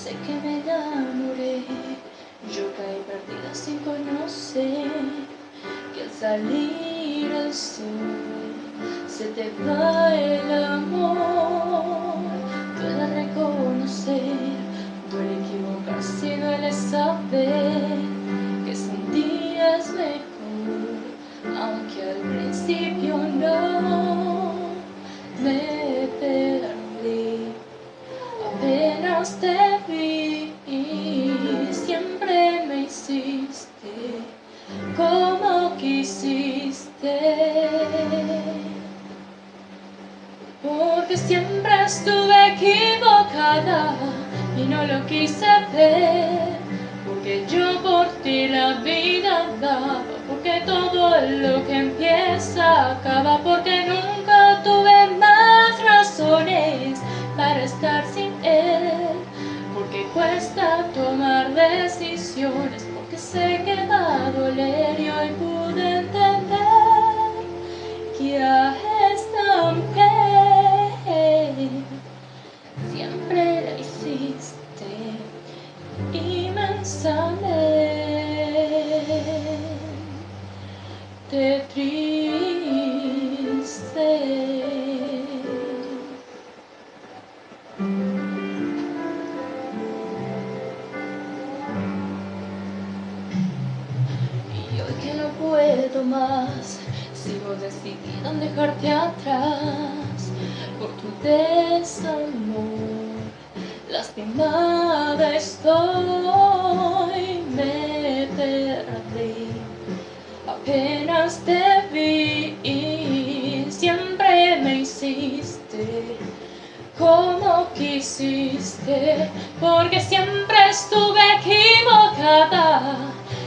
sé que me enamoré, yo caí perdida sin conocer que al salir el sol se te va el amor. Duele reconocer, duele equivocarse y duele saber que sin ti es mejor, aunque al principio no me perdí. Apenas te vi, siempre me hiciste como quisiste, porque siempre estuve equivocada y no lo quise ver, porque yo por ti la vida daba, porque todo lo que empieza acaba, porque nunca tuve más razones para estar sin él, porque cuesta tomar decisiones, porque sé que va a doler y hoy pude entender que a esta mujer siempre la hiciste inmensamente triste. Y hoy que no puedo más, sigo decidida en dejarte atrás por tu desamor. Lastimada estoy, me perdí. Apenas te vi y siempre me hiciste como quisiste, porque siempre estuve equivocada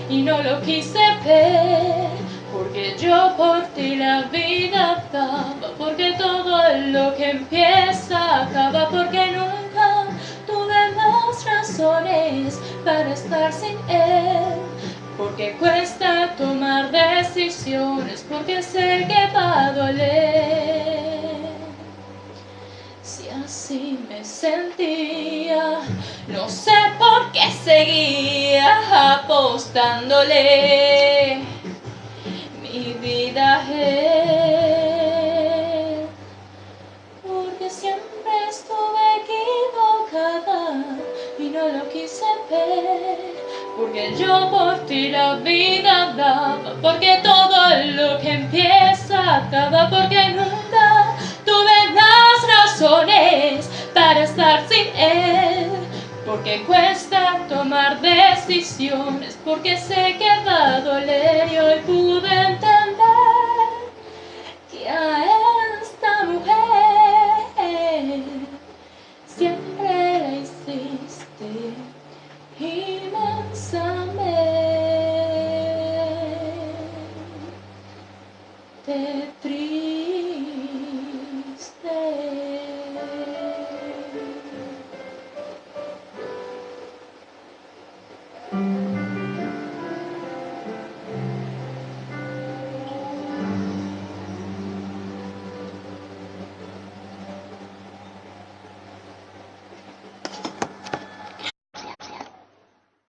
y no lo quise ver, porque yo por ti la vida daba, porque todo lo que empieza acaba, porque nunca tuve más razones para estar sin él, porque cuesta tomar decisiones, porque sé que va a doler. Si así me sentía, no sé por qué seguía apostándole mi vida a él, porque siempre estuve equivocada y no lo quise ver, porque yo por ti la vida daba, porque todo lo que empieza acaba, porque nunca tuve más razones para estar sin él, porque cuesta tomar decisiones, porque sé que va a doler y hoy pude entender